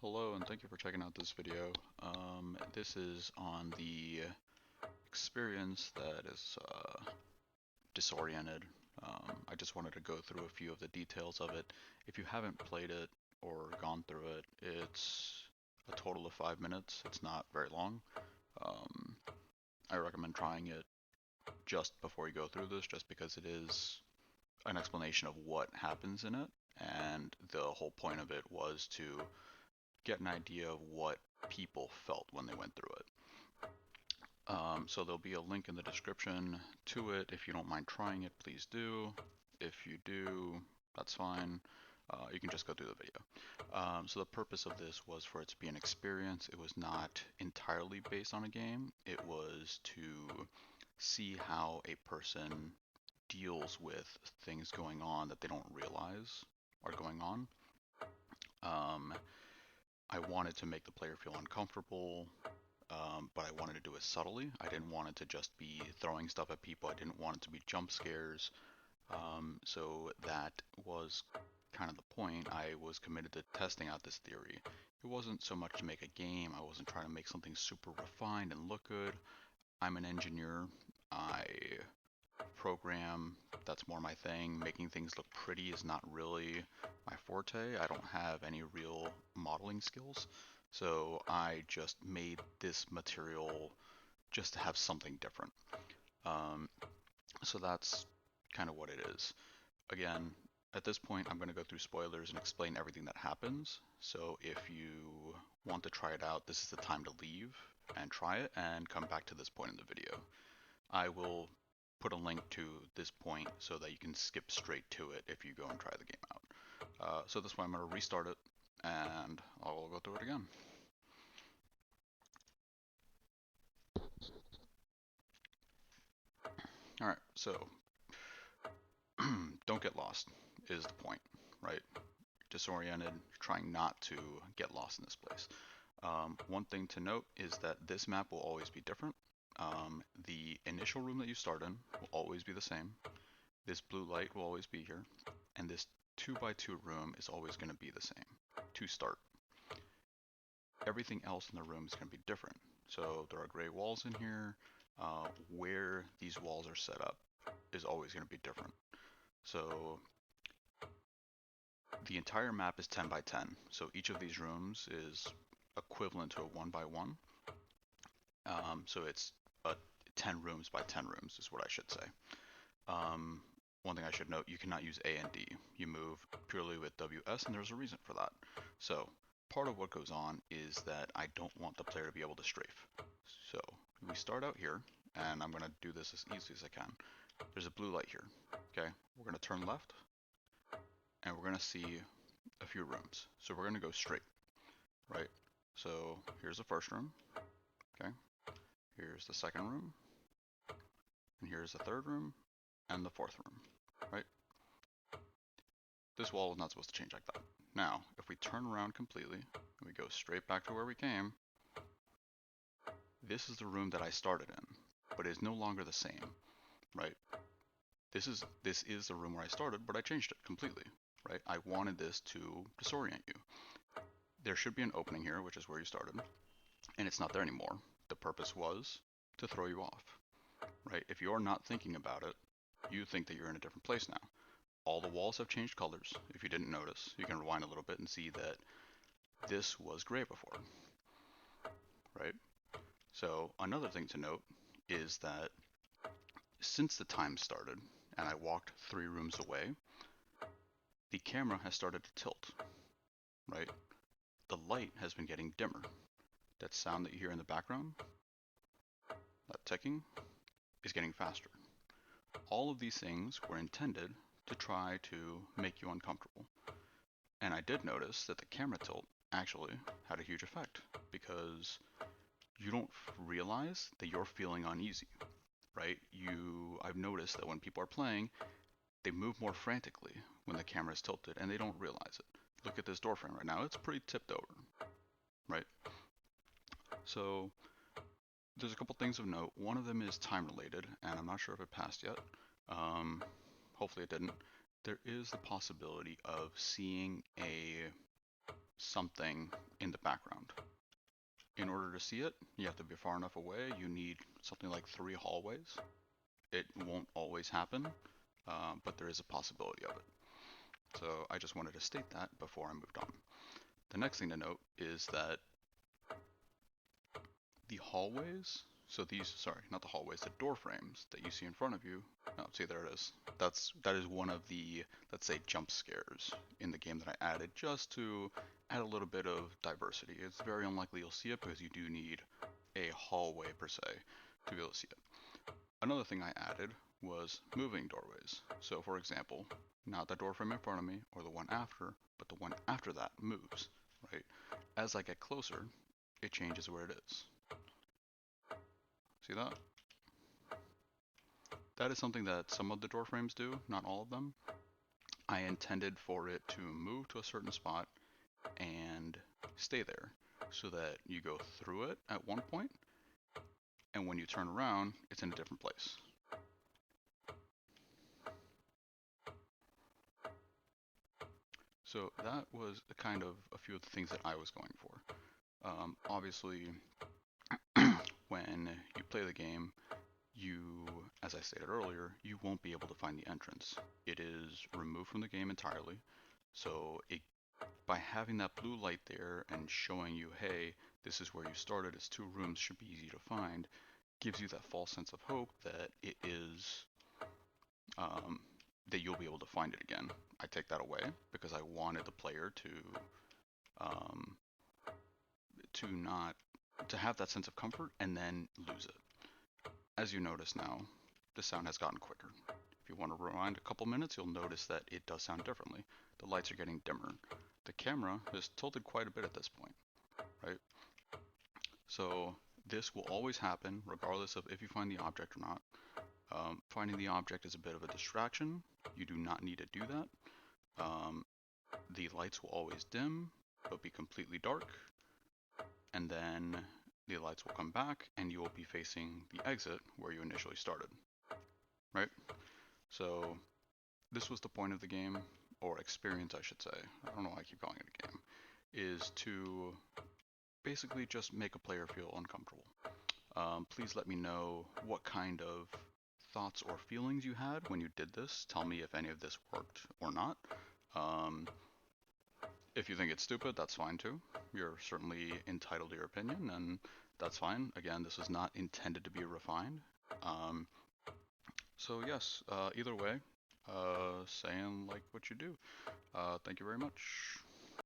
Hello and thank you for checking out this video. This is on the experience that is Disoriented. I just wanted to go through a few of the details of it. If you haven't played it or gone through it, it's a total of 5 minutes. It's not very long. Um, I recommend trying it just before you go through this, just because it is an explanation of what happens in it, and the whole point of it was to get an idea of what people felt when they went through it. So there'll be a link in the description to it. If you don't mind trying it, please do. If you do, that's fine. You can just go through the video. So the purpose of this was for it to be an experience. It was not entirely based on a game. It was to see how a person deals with things going on that they don't realize are going on. I wanted to make the player feel uncomfortable, but I wanted to do it subtly. I didn't want it to just be throwing stuff at people. I didn't want it to be jump scares. So that was kind of the point. I was committed to testing out this theory. It wasn't so much to make a game. I wasn't trying to make something super refined and look good. I'm an engineer. I program. That's more my thing. Making things look pretty is not really my forte. I don't have any real modeling skills. So I just made this material just to have something different. Um, so that's kind of what it is. Again, at this point, I'm going to go through spoilers and explain everything that happens. So if you want to try it out, this is the time to leave and try it and come back to this point in the video. I will put a link to this point so that you can skip straight to it if you go and try the game out. So this way I'm going to restart it and I'll go through it again. Alright, so don't get lost is the point, right? Disoriented, trying not to get lost in this place. One thing to note is that this map will always be different. The initial room that you start in will always be the same. This blue light will always be here, and this 2x2 room is always going to be the same to start. Everything else in the room is going to be different. So there are gray walls in here. Where these walls are set up is always going to be different. So the entire map is 10 by 10. So each of these rooms is equivalent to a 1 by 1. So it's 10 rooms by 10 rooms is what I should say. One thing I should note, you cannot use A and D. You move purely with WS, and there's a reason for that. So part of what goes on is that I don't want the player to be able to strafe. So we start out here, and I'm going to do this as easily as I can. There's a blue light here, okay? We're going to turn left, and we're going to see a few rooms. So we're going to go straight, right? So here's the first room, okay? Here's the second room, and here's the third room, and the fourth room, right? This wall is not supposed to change like that. Now, if we turn around completely, and we go straight back to where we came, this is the room that I started in, but it is no longer the same, right? This is the room where I started, but I changed it completely, right? I wanted this to disorient you. There should be an opening here, which is where you started, and it's not there anymore. The purpose was to throw you off, right? If you're not thinking about it, you think that you're in a different place now. All the walls have changed colors. If you didn't notice, you can rewind a little bit and see that this was gray before, right? So another thing to note is that since the time started and I walked 3 rooms away, the camera has started to tilt, right? The light has been getting dimmer. That sound that you hear in the background, that ticking, is getting faster. All of these things were intended to try to make you uncomfortable. And I did notice that the camera tilt actually had a huge effect, because you don't realize that you're feeling uneasy, right? I've noticed that when people are playing, they move more frantically when the camera is tilted, and they don't realize it. Look at this door frame right now, it's pretty tipped over, right? So there's a couple things of note. One of them is time related, and I'm not sure if it passed yet. Hopefully it didn't. There is the possibility of seeing something in the background. In order to see it, you have to be far enough away. You need something like 3 hallways. It won't always happen, but there is a possibility of it. So I just wanted to state that before I moved on. The next thing to note is that the hallways, so these, sorry, not the hallways, the door frames that you see in front of you, oh, see, there it is. That is one of the, let's say, jump scares in the game that I added just to add a little bit of diversity. It's very unlikely you'll see it because you do need a hallway per se to be able to see it. Another thing I added was moving doorways. So for example, not the door frame in front of me or the one after, but the one after that moves, right? As I get closer, it changes where it is. See that? That is something that some of the door frames do, not all of them. I intended for it to move to a certain spot and stay there so that you go through it at one point, and when you turn around, it's in a different place. So that was kind of a few of the things that I was going for. Obviously, when you play the game, you, as I stated earlier, you won't be able to find the entrance. It is removed from the game entirely. So by having that blue light there and showing you, hey, this is where you started, it's 2 rooms, should be easy to find, gives you that false sense of hope that it is, that you'll be able to find it again. I take that away because I wanted the player to have that sense of comfort and then lose it. As you notice now, the sound has gotten quicker. If you want to rewind a couple minutes, you'll notice that it does sound differently. The lights are getting dimmer. The camera has tilted quite a bit at this point, right? So this will always happen regardless of if you find the object or not. Finding the object is a bit of a distraction. You do not need to do that. The lights will always dim, but be completely dark. And then the lights will come back and you will be facing the exit where you initially started, right? So this was the point of the game, or experience I should say, I don't know why I keep calling it a game, is to basically just make a player feel uncomfortable. Please let me know what kind of thoughts or feelings you had when you did this. Tell me if any of this worked or not. If you think it's stupid, that's fine too. You're certainly entitled to your opinion, and that's fine. Again, this is not intended to be refined. So yes, either way, say and like what you do. Thank you very much.